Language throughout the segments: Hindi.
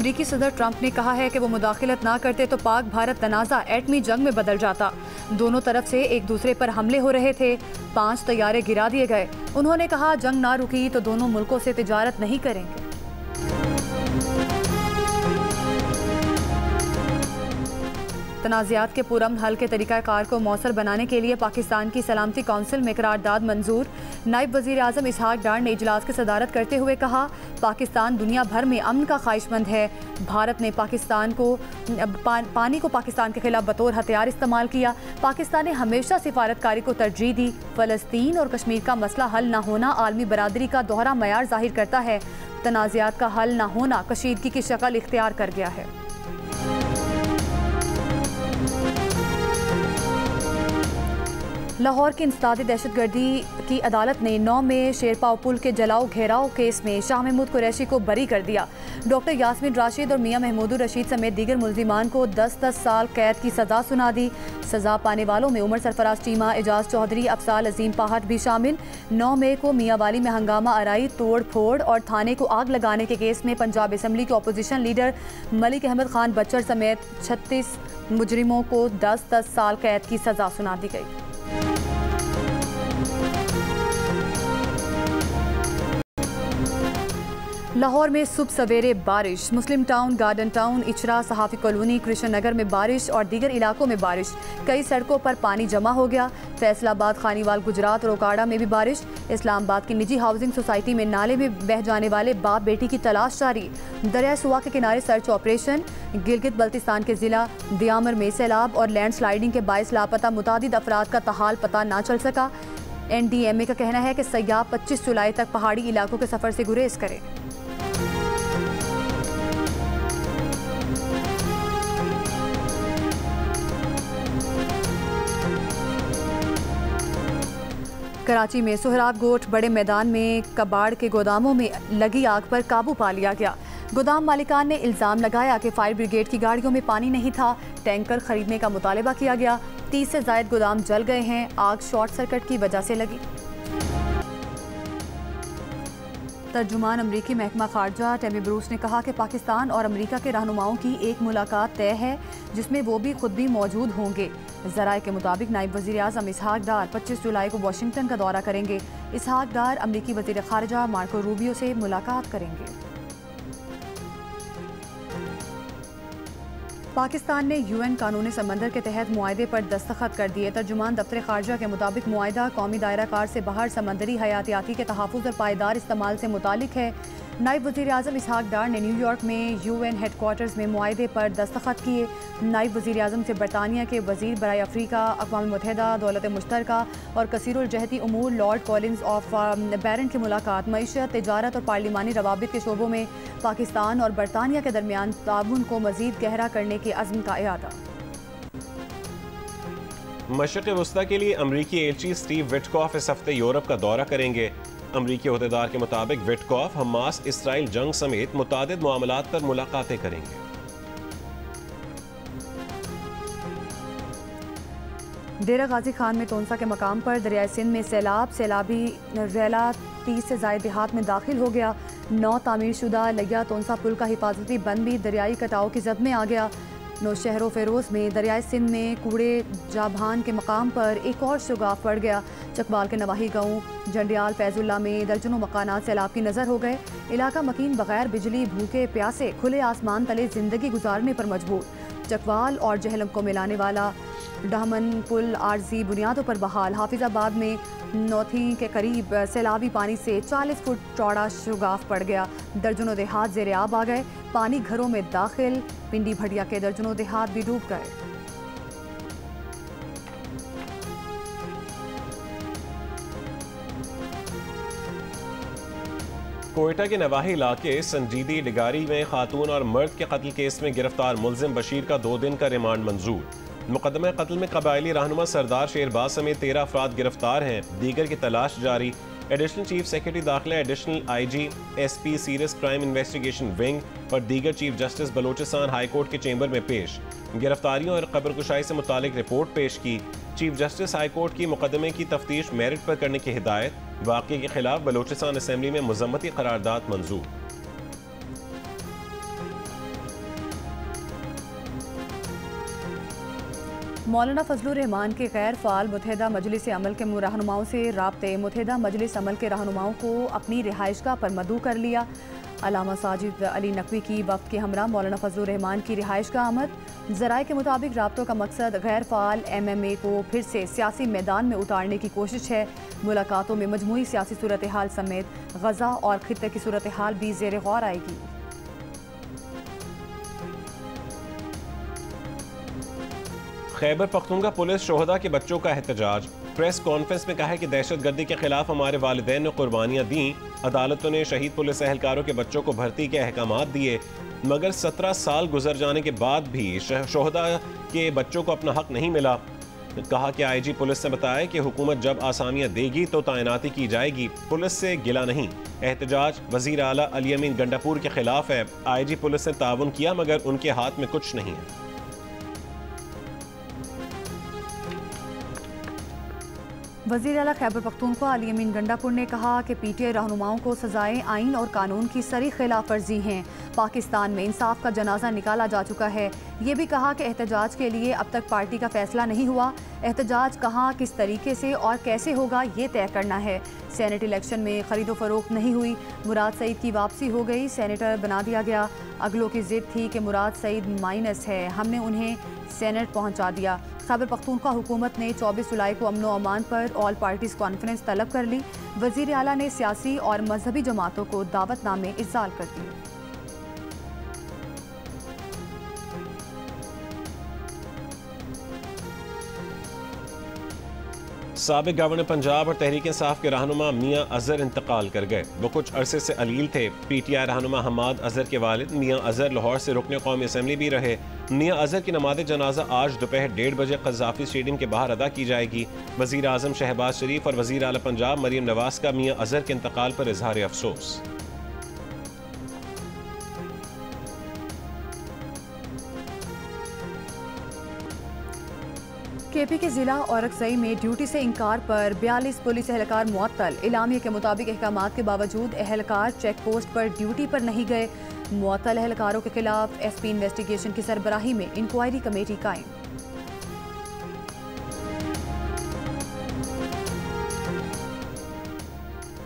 अमरीकी सदर ट्रंप ने कहा है कि वो मुदाखलत ना करते तो पाक भारत तनाज़ा एटमी जंग में बदल जाता। दोनों तरफ से एक दूसरे पर हमले हो रहे थे। 5 तैयारे गिरा दिए गए। उन्होंने कहा जंग ना रुकी तो दोनों मुल्कों से तिजारत नहीं करेंगे। तनाज़ात के पुरअमन हल के तरीक़ाकार को मौसर बनाने के लिए पाकिस्तान की सलामती कौंसिल में करारदाद मंजूर। नायब वज़ीर आज़म इसहाक डार ने इजलास की सदारत करते हुए कहा, पाकिस्तान दुनिया भर में अमन का ख्वाहिशमंद है। भारत ने पानी को पाकिस्तान के खिलाफ बतौर हथियार इस्तेमाल किया। पाकिस्तान ने हमेशा सिफारतकारी को तरजीह दी। फ़लस्तीन और कश्मीर का मसला हल न होना आलमी बरादरी का दोहरा मयार जाहिर करता है। तनाज़ात का हल न होना कशीदगी की शक्ल इख्तियार कर गया है। लाहौर की इंसदादी दहशतगर्दी की अदालत ने 9 में शेरपाव पुल के जलाओ घेराव केस में शाह महमूद कुरैशी को बरी कर दिया। डॉक्टर यास्मीन राशिद और मियां महमूदुर रशीद समेत दीगर मुल्जिमान को 10-10 साल कैद की सज़ा सुना दी। सज़ा पाने वालों में उमर सरफराज चीमा, एजाज चौधरी, अफसाल अजीम पहाट भी शामिल। 9 मई को मियांवाली में हंगामा आराई, तोड़ फोड़ और थाने को आग लगाने के केस में पंजाब असम्बली के अपोजिशन लीडर मलिक अहमद खान बच्चर समेत 36 मुजरिमों को 10-10 साल कैद की सज़ा सुना दी गई। लाहौर में सुबह सवेरे बारिश। मुस्लिम टाउन, गार्डन टाउन, इचरा, सहाफ़ी कॉलोनी, कृष्ण नगर में बारिश और दीगर इलाकों में बारिश। कई सड़कों पर पानी जमा हो गया। फैसलाबाद, खानीवाल, गुजरात और ओकाड़ा में भी बारिश। इस्लामाबाद की निजी हाउसिंग सोसाइटी में नाले में बह जाने वाले बाप बेटी की तलाश जारी। दरिया सुवा के किनारे सर्च ऑपरेशन। गिलगित बल्तिस्तान के जिला दियामर में सैलाब और लैंड स्लाइडिंग के बायस लापता मुतादिद अफराद का तहाल पता ना चल सका। NDMA का कहना है कि सयाह 25 जुलाई तक पहाड़ी इलाकों के सफ़र से गुरेज करें। कराची में सोहराब गोट बड़े मैदान में कबाड़ के गोदामों में लगी आग पर काबू पा लिया गया। गोदाम मालिकान ने इल्ज़ाम लगाया कि फायर ब्रिगेड की गाड़ियों में पानी नहीं था। टैंकर खरीदने का मुतालबा किया गया। 30 से ज़ायद गोदाम जल गए हैं। आग शॉर्ट सर्किट की वजह से लगी। तर्जुमान अमरीकी महकमा खारजा टेमी ब्रूस ने कहा कि पाकिस्तान और अमरीका के रहनुमाओं की एक मुलाकात तय है जिसमें वो भी खुद भी मौजूद होंगे। ज़राए के मुताबिक नायब वज़ीर आज़म इसहाक डार 25 जुलाई को वाशिंगटन का दौरा करेंगे। इसहाक डार अमरीकी वज़ीर खारजा मार्को रूबियो से मुलाकात करेंगे। पाकिस्तान ने UN कानून समंदर के तहत मुआहदे पर दस्तखत कर दिए। तर्जुमान दफ्तर खारजा के मुताबिक मुआहदा कौमी दायरा कार से बाहर समंदरी हयातियाती के तहफ़्फ़ुज़ और पायदार इस्तेमाल से मुतालिक है। नायब वज़ीर आज़म इसहाक डार ने न्यूयॉर्क में UN हेडक्वार्टर्स में मुआहदे पर दस्तखत किए। नायब वज़ीर आज़म से बरतानिया के वज़ीर बराए अफ्रीका, अक़वाम मुत्तहिदा, दौलत मुश्तरका और कसीरुल जहती उमूर लॉर्ड कॉलिंस ऑफ बैरन की मुलाकात मईशत, तिजारत और पार्लिमानी रवाबित के शोबों में पाकिस्तान और बरतानिया के दरमियान ताउन को मज़ीद गहरा करने के अज़्म का इरादा। मशरिक़ वस्ता के लिए अमरीकी एलची स्टीव विटकॉफ इस हफ्ते यूरोप का दौरा करेंगे। अमरीकी अहदेदार के मुताबिक विटकॉफ हमास इसराइल जंग समेत मुतादिद मामलात पर मुलाकातें करेंगे। डेरा गाजी खान में तोनसा के मकाम पर दरियाए सिंध में सैलाबी रैला 30 से ज़ायद देहात में दाखिल हो गया। 9 तामीर शुदा लिया तोनसा पुल का हिफाजती बंद भी दरियाई कटाव की जद में आ गया। नौशहरों फेरोज़ में दरियाए सिंध में कूड़े जाभान के मकाम पर एक और शुगाफ पड़ गया। चकवाल के नवाही गाँव जंडियाल फैजुल्ला में दर्जनों मकानात सैलाब की नज़र हो गए। इलाका मकीन बगैर बिजली, भूखे प्यासे खुले आसमान तले ज़िंदगी गुजारने पर मजबूर। चकवाल और जहलम को मिलाने वाला डामन पुल आर्जी बुनियादों पर बहाल। हाफिजाबाद में नौथी के करीब सैलाबी पानी से 40 फुट चौड़ा शुगाफ पड़ गया। दर्जनों देहात ज़ेरे आब आ गए। पानी घरों में दाखिल। पिंडी भटिया के दर्जनों देहात भी डूब गए। कोयटा के नवाही इलाके संजीदी डिगारी में खातून और मर्द के कत्ल केस में गिरफ्तार मुलजिम बशीर का 2 दिन का रिमांड मंजूर। मुकदमा कत्ल में कबायली रहनुमा सरदार शेरबाज समेत 13 अफराद गिरफ्तार हैं। दीगर की तलाश जारी। एडिशनल चीफ सेक्रेटरी दाखिला, additional IG, SP serious crime investigation wing और दीगर chief justice Balochistan high court के चेंबर में पेश। गिरफ्तारियों और कब्रकुशाई से मुतालिक रिपोर्ट पेश की। चीफ जस्टिस हाई कोर्ट की मुकदमे की तफ्तीश मेरिट पर करने की हिदायत। वाक़े के खिलाफ बलोचिस्तान असम्बली में मजम्मती करारदाद मंजूर। मौलाना फजलुर रहमान के गैर फ़ाल मुत्तहिदा मजलिस अमल के रहनुमाओं से राब्ते। मुत्तहिदा मजलिस अमल के रहनुमाओं को अपनी रिहाइशगाह पर मदऊ कर लिया। अल्लामा साजिद अली नकवी की वक्त के हमरा मौलाना फजलुर रहमान की रिहाइशगाह आमद। ज़राए के मुताबिक राब्तों का मकसद गैर फ़ाल MMA को फिर से सियासी मैदान में उतारने की कोशिश है। मुलाकातों में मजमूई सियासी सूरत हाल समेत गज़ा और खित्ते की सूरत हाल भी ज़ेर गौर आएगी। खैबर पख्तूनख्वा पुलिस शोहदा के बच्चों का एहतजाज। प्रेस कॉन्फ्रेंस में कहा है कि दहशतगर्दी के खिलाफ हमारे वालिदैन ने कुर्बानियाँ दी। अदालतों ने शहीद पुलिस एहलकारों के बच्चों को भर्ती के अहकामात दिए, मगर 17 साल गुजर जाने के बाद भी शोहदा के बच्चों को अपना हक नहीं मिला। कहा कि IG पुलिस ने बताया कि हुकूमत जब आसामियाँ देगी तो तैनाती की जाएगी, पुलिस से गिला नहीं। एहतजाज वज़ीर आला अली अमीन गंडापुर के खिलाफ है। IG पुलिस ने ताउन किया मगर उनके हाथ में कुछ नहीं है। वज़ीर आला खैबर पख्तूनख्वा अली अमीन गंडापुर ने कहा कि PTI रहनुमाओं को सजाएं आइन और कानून की सरी खिलाफ वर्जी हैं। पाकिस्तान में इंसाफ का जनाजा निकाला जा चुका है। ये भी कहा कि एहतजाज के लिए अब तक पार्टी का फैसला नहीं हुआ। एहतजाज कहाँ, किस तरीके से और कैसे होगा ये तय करना है। सेनेट इलेक्शन में खरीदो फरोख्त नहीं हुई, मुराद सईद की वापसी हो गई, सेनेटर बना दिया गया। अगलों की जिद थी कि मुराद सईद माइनस है, हमने उन्हें सेनेट पहुँचा दिया। खैबर पख्तूनख्वा हुकूमत ने 24 जुलाई को अमन व अमान पर ऑल पार्टीज़ कॉन्फ्रेंस तलब कर ली। वज़ीर आला ने सियासी और मजहबी जमातों को दावतनामे इरसाल कर दिए। साबिक गवर्नर पंजाब और तहरीक इंसाफ के रहनुमा मियाँ अजहर इंतकाल कर गए। वो कुछ अरसे से अलील थे। PTI रहनुमा हमाद अजहर के वालिद मियाँ अजहर लाहौर से रुकने कौमी असम्बली भी रहे। मियाँ अजहर की नमाज़ जनाजा आज दोपहर 1:30 बजे क़ज़ाफ़ी स्टेडियम के बाहर अदा की जाएगी। वज़ीर आज़म शहबाज शरीफ और वज़ीर आला पंजाब मरीम नवाज़ का मियाँ अजहर के इंतकाल पर इजहार अफसोस। KP के जिला औरकज़ई में ड्यूटी से इनकार पर 42 पुलिस एहलकार मुअत्तल। इलामिया के मुताबिक अहकामात के बावजूद एहलकार चेक पोस्ट पर ड्यूटी पर नहीं गए। मुअत्तल एहलकारों के खिलाफ SP इन्वेस्टिगेशन की सरबराही में इंक्वायरी कमेटी कायम।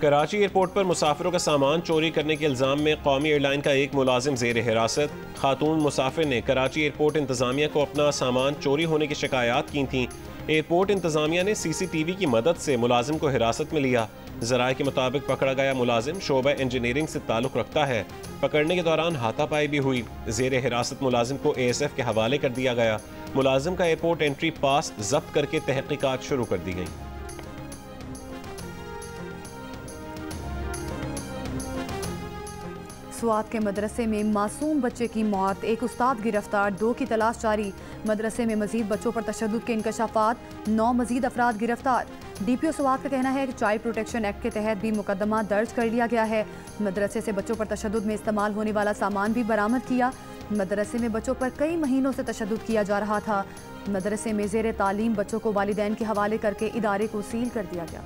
कराची एयरपोर्ट पर मुसाफिरों का सामान चोरी करने के इल्ज़ाम में कौमी एयरलाइन का एक मुलाजिम ज़ेर हिरासत। खातून मुसाफिर ने कराची एयरपोर्ट इंतज़ामिया को अपना सामान चोरी होने की शिकायत की थी। एयरपोर्ट इंतज़ामिया ने CCTV की मदद से मुलाजिम को हिरासत में लिया। ज़राए के मुताबिक पकड़ा गया मुलाजिम शोबा इंजीनियरिंग से ताल्लुक़ रखता है। पकड़ने के दौरान हाथापाई भी हुई। ज़ेर हिरासत मुलाजिम को ASF के हवाले कर दिया गया। मुलाजिम का एयरपोर्ट एंट्री पास जब्त करके तहकीकात शुरू कर दी गई। स्वात के मदरसे में मासूम बच्चे की मौत, एक उस्ताद गिरफ्तार, 2 की तलाश जारी। मदरसे में मजीद बच्चों पर तशद्दुद के इंकशाफात, 9 मजीद अफराद गिरफ्तार। DPO स्वात का कहना है कि चाइल्ड प्रोटेक्शन एक्ट के तहत भी मुकदमा दर्ज कर लिया गया है। मदरसे से बच्चों पर तशद्दुद में इस्तेमाल होने वाला सामान भी बरामद किया। मदरसे में बच्चों पर कई महीनों से तशद्दुद किया जा रहा था। मदरसे में ज़ेर तालीम बच्चों को वालिदैन के हवाले करके इदारे को सील कर दिया गया।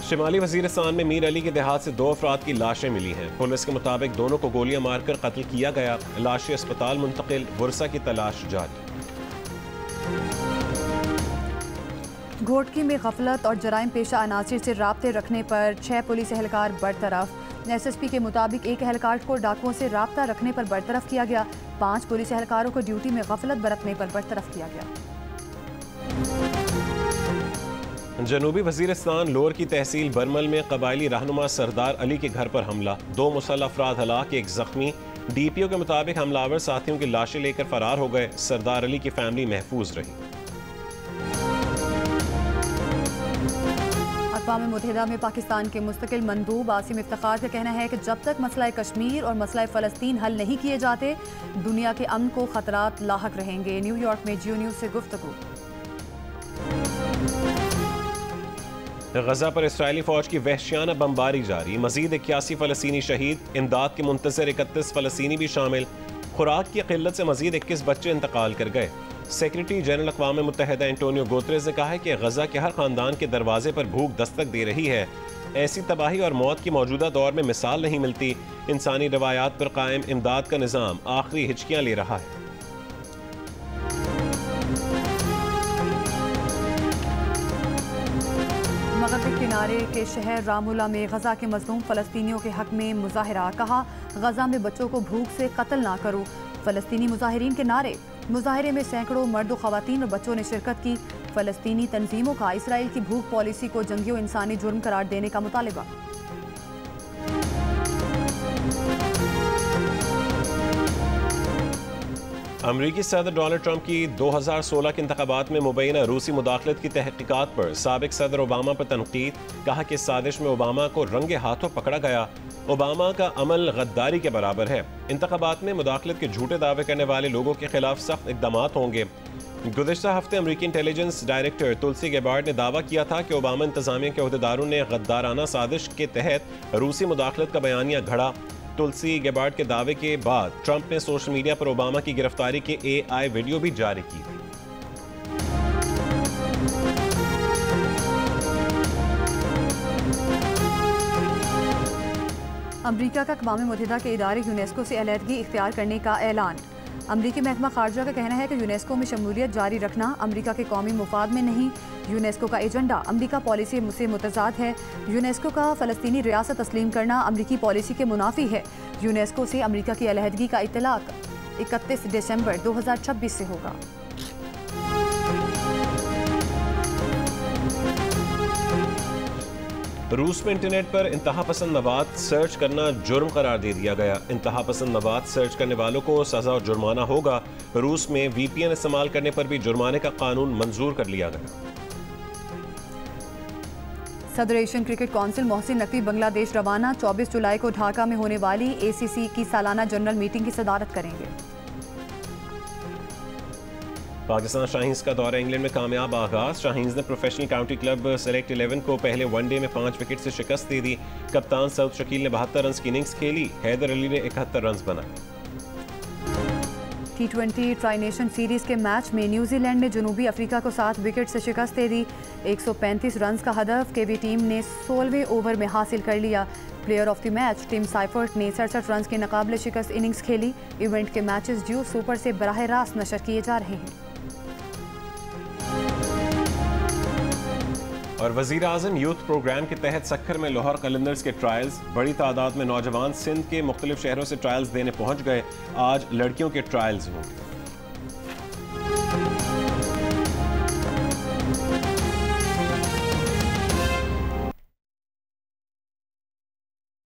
शिमाली वजीरिस्तान में मीर अली के देहात से 2 अफराद की लाशें मिली हैं। पुलिस के मुताबिक दोनों को गोलियां मारकर कत्ल किया गया। लाशें अस्पताल मुंतकिल, वर्षा की तलाश जारी। घोटकी में गफलत और जराइम पेशा अनासिर से राब्ते रखने पर 6 पुलिस एहलकार बरतरफ। SSP के मुताबिक एक एहलकार को डाकुओं से राब्ता रखने पर बरतरफ किया गया। 5 पुलिस एहलकारों को ड्यूटी में गफलत बरतने पर बरतरफ किया गया। जनूबी वजीरिस्तान लोअर की तहसील बरमल में कबायली रहनुमा सरदार अली के घर पर हमला, 2 मुसल्लह अफराद हलाक, 1 जख्मी। DPO के मुताबिक हमलावर साथियों की लाशें लेकर फरार हो गए। सरदार अली की फैमिली महफूज रही। अक़वाम मुत्तहिदा में पाकिस्तान के मुस्तकिल मंदूब आसिम इफ्तिखार का कहना है कि जब तक मसला कश्मीर और मसला फ़लस्तीन हल नहीं किए जाते, दुनिया के अमन को खतरात लाहक रहेंगे। न्यूयॉर्क में जियो न्यूज़ से गुफ्तगू। गजा पर इसराइली फौज की वहशियाना बमबारी जारी, मजीद 81 फ़लस्तीनी शहीद, इमदाद के मुंतज़िर 31 फ़लस्तीनी भी शामिल। खुराक की किल्लत से मजीद 21 बच्चे इंतकाल कर गए। सेक्रेटरी जनरल अक़वाम मुत्तहिदा एंटोनियो गुतेरेस ने कहा है कि गजा के हर खानदान के दरवाजे पर भूख दस्तक दे रही है। ऐसी तबाही और मौत की मौजूदा दौर में मिसाल नहीं मिलती। इंसानी रवायात पर कायम इमदाद का निज़ाम आखिरी हिचकियां ले रहा है। मगरबी किनारे के शहर रामुला में गजा के मजलूम फ़लस्तीनियों के हक में मुजाहरा। कहा, गजा में बच्चों को भूख से कत्ल ना करो। फ़लस्तीनी मुजाहिरीन के नारे। मुजाहरे में सैकड़ों मर्द, ख़वातीन और बच्चों ने शिरकत की। फ़लस्तीनी तंजीमों का इसराइल की भूख पॉलिसी को जंगी और इंसानी जुर्म करार देने का मुतालबा। अमरीकी सदर डोनाल्ड ट्रंप की 2016 के इंतखाबात में मुबैना रूसी मुदाखलत की तहकीकात पर साबिक सदर ओबामा पर तनकीद। कहा कि साजिश में ओबामा को रंगे हाथों पकड़ा गया। ओबामा का अमल गद्दारी के बराबर है। इंतखाबात में मुदाखलत के झूठे दावे करने वाले लोगों के खिलाफ सख्त इक़दाम होंगे। गुज़िश्ता हफ्ते अमरीकी इंटेलिजेंस डायरेक्टर तुलसी गेबार्ड ने दावा किया था कि ओबामा इंतजामिया के अहदेदारों ने गद्दाराना साजिश के तहत रूसी मुदाखलत का बयानिया घड़ा। तुलसी गेबार्ड के दावे के बाद ट्रंप ने सोशल मीडिया पर ओबामा की गिरफ्तारी के AI वीडियो भी जारी की थी। अमरीका का अक़वाम मुत्तहिदा के इदारे यूनेस्को से अलहदगी इख्तियार करने का ऐलान। अमरीकी महकमा खारजा का कहना है कि यूनेस्को में शमूलियत जारी रखना अमरीका के कौमी मुफाद में नहीं। यूनेस्को का एजेंडा अमरीका पॉलिसी से मुतज़ाद है। यूनेस्को का फ़लस्तीनी रियासत तस्लीम करना अमरीकी पॉलिसी के मुनाफी है। यूनेस्को से अमरीका की अलहदगी का इत्तलाक 31 दिसंबर 2026 से होगा। रूस में इंटरनेट पर इंतहा पसंद मवाद सर्च करना जुर्म करार दे दिया गया। इंतहा पसंद मवाद सर्च करने वालों को सजा और जुर्माना होगा। रूस में VPN इस्तेमाल करने पर भी जुर्माने का कानून मंजूर कर लिया गया। सदर Asian cricket council Mohsin Naqvi Bangladesh रवाना। 24 जुलाई को ढाका में होने वाली ACC की सालाना जनरल मीटिंग की सदारत करेंगे। पाकिस्तान शाहीन्स का दौरा इंग्लैंड में कामयाब आगाज। शाहीन्स ने प्रोफेशनल काउंटी क्लब सेलेक्ट 11 को पहले वनडे में 5 विकेट से शिकस्त दे दी। कप्तान सऊद शकील ने 72 रन की इनिंग्स खेली। हैदर अली ने 71 रन बनाए। T20 ट्राई नेशन सीरीज के मैच में न्यूजीलैंड ने जनूबी अफ्रीका को 7 विकेट से शिकस्त दे दी। 135 रन का हदफ केवी टीम ने 16वें ओवर में हासिल कर लिया। Player of the match Tim Seifert ने 67 रन की नाकाबिले शिकस्त इनिंग्स खेली। इवेंट के मैचेस जियो सुपर से बराह रास्त नशर किए जा रहे हैं। और वज़ीर आज़म यूथ प्रोग्राम के तहत सक्खर में लोहर कलंदर्स के ट्रायल्स। बड़ी तादाद में नौजवान सिंध के मुख्तलिफ शहरों से ट्रायल्स देने पहुंच गए। आज लड़कियों के ट्रायल्स होंगे।